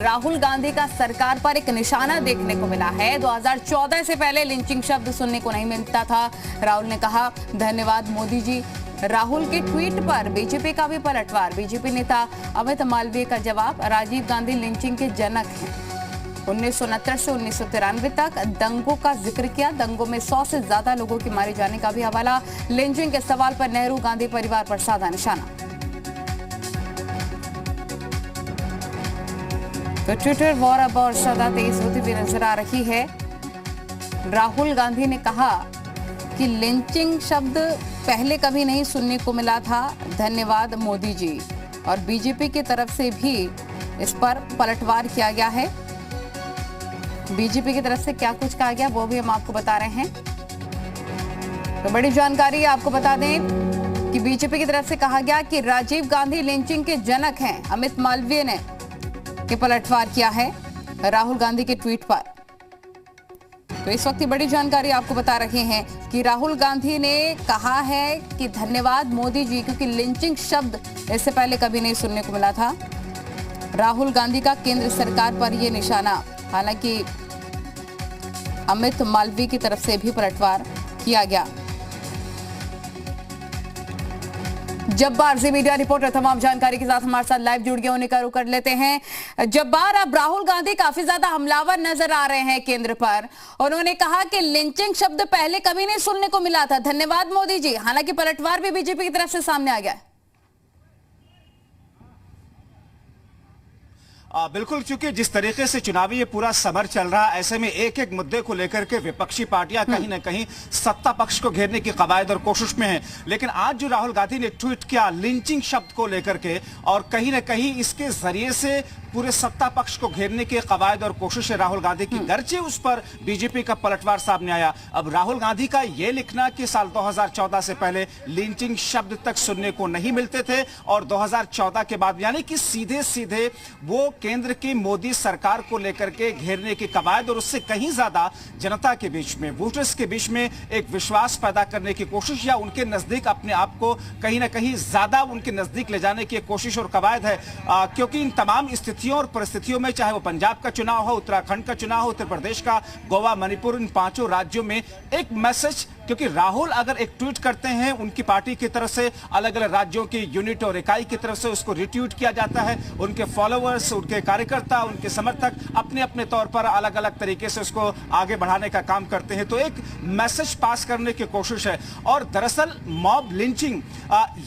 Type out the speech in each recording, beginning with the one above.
राहुल गांधी का सरकार पर एक निशाना देखने को मिला है। 2014 से पहले लिंचिंग शब्द सुनने को नहीं मिलता था। राहुल ने कहा, धन्यवाद मोदी जी। राहुल के ट्वीट पर बीजेपी का भी पलटवार। बीजेपी नेता अमित मालवीय का जवाब, राजीव गांधी लिंचिंग के जनक हैं। 1969 से 1993 तक दंगों का जिक्र किया। दंगों में 100 से ज्यादा लोगों के मारे जाने का भी हवाला। लिंचिंग के सवाल पर नेहरू गांधी परिवार पर साधा निशाना। तो ट्विटर वॉर अब और ज्यादा तेज होती हुई नजर आ रही है। राहुल गांधी ने कहा कि लिंचिंग शब्द पहले कभी नहीं सुनने को मिला था, धन्यवाद मोदी जी। और बीजेपी की तरफ से भी इस पर पलटवार किया गया है। बीजेपी की तरफ से क्या कुछ कहा गया वो भी हम आपको बता रहे हैं। तो बड़ी जानकारी आपको बता दें कि बीजेपी की तरफ से कहा गया कि राजीव गांधी लिंचिंग के जनक हैं। अमित मालवीय ने के पलटवार किया है राहुल गांधी के ट्वीट पर। तो इस वक्त की बड़ी जानकारी आपको बता रहे हैं कि राहुल गांधी ने कहा है कि धन्यवाद मोदी जी, क्योंकि लिंचिंग शब्द इससे पहले कभी नहीं सुनने को मिला था। राहुल गांधी का केंद्र सरकार पर यह निशाना। हालांकि अमित मालवीय की तरफ से भी पलटवार किया गया। जब्बार जी मीडिया रिपोर्टर तमाम जानकारी के साथ हमारे साथ लाइव जुड़ गए, उन्हें कर लेते हैं। जब्बार, अब राहुल गांधी काफी ज्यादा हमलावर नजर आ रहे हैं केंद्र पर। उन्होंने कहा कि लिंचिंग शब्द पहले कभी नहीं सुनने को मिला था, धन्यवाद मोदी जी। हालांकि पलटवार भी बीजेपी की तरफ से सामने आ गया है। बिल्कुल, क्योंकि जिस तरीके से चुनावी ये पूरा समर चल रहा है, ऐसे में एक एक मुद्दे को लेकर के विपक्षी पार्टियां कहीं ना कहीं सत्ता पक्ष को घेरने की कवायद और कोशिश में है। लेकिन आज जो राहुल गांधी ने ट्वीट किया लिंचिंग शब्द को लेकर के, और कहीं ना कहीं इसके जरिए से पूरे सत्ता पक्ष को घेरने की कवायद और कोशिश है राहुल गांधी की। गर्चे उस पर बीजेपी का पलटवार सामने आया। अब राहुल गांधी का यह लिखना कि साल 2014 से पहले लिंचिंग शब्द तक सुनने को नहीं मिलते थे, और 2014 के बाद यानी कि सीधे सीधे वो केंद्र की मोदी सरकार को लेकर के घेरने की कवायद, और उससे कहीं ज्यादा जनता के बीच में, वोटर्स के बीच में एक विश्वास पैदा करने की कोशिश, या उनके नजदीक अपने आप को कहीं ना कहीं ज्यादा उनके नजदीक ले जाने की कोशिश और कवायद है। क्योंकि इन तमाम स्थितियों और परिस्थितियों में, चाहे वो पंजाब का चुनाव हो, उत्तराखंड का चुनाव हो, उत्तर प्रदेश का, गोवा, मणिपुर, इन पांचों राज्यों में एक मैसेज, क्योंकि राहुल अगर एक ट्वीट करते हैं, उनकी पार्टी की तरफ से अलग अलग राज्यों की यूनिट और इकाई की तरफ से उसको रिट्वीट किया जाता है। उनके फॉलोअर्स, उनके कार्यकर्ता, उनके समर्थक अपने अपने तौर पर अलग अलग तरीके से उसको आगे बढ़ाने का काम करते हैं। तो एक मैसेज पास करने की कोशिश है। और दरअसल मॉब लिंचिंग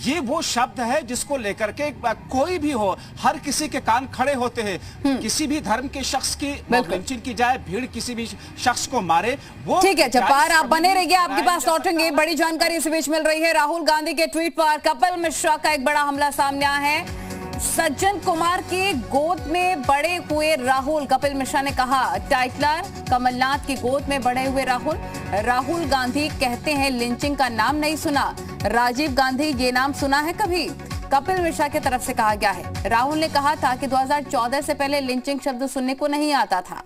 ये वो शब्द है जिसको लेकर के कोई भी हो, हर किसी के कान खड़े होते हैं। किसी भी धर्म के शख्स की मॉब लिंचिंग की जाए, भीड़ किसी भी शख्स को मारे, वो ठीक है। जब्बार, आप बने रहिए, आपके पास लौटेंगे। बड़ी जानकारी इस बीच मिल रही है। राहुल गांधी के ट्वीट पर कपिल मिश्रा का एक बड़ा हमला सामने आया है। सज्जन कुमार की गोद में बड़े हुए राहुल, कपिल मिश्रा ने कहा, टाइटलर कमलनाथ की गोद में बड़े हुए राहुल। राहुल गांधी कहते हैं लिंचिंग का नाम नहीं सुना, राजीव गांधी ये नाम सुना है कभी? कपिल मिश्रा की तरफ से कहा गया है। राहुल ने कहा था कि 2014 से पहले लिंचिंग शब्द सुनने को नहीं आता था।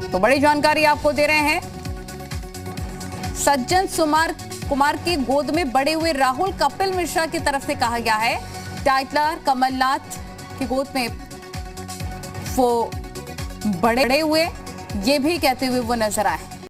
तो बड़ी जानकारी आपको दे रहे हैं। सज्जन कुमार की गोद में बड़े हुए राहुल, कपिल मिश्रा की तरफ से कहा गया है। टाइटलर कमलनाथ की गोद में वो बड़े हुए, ये भी कहते हुए वो नजर आए।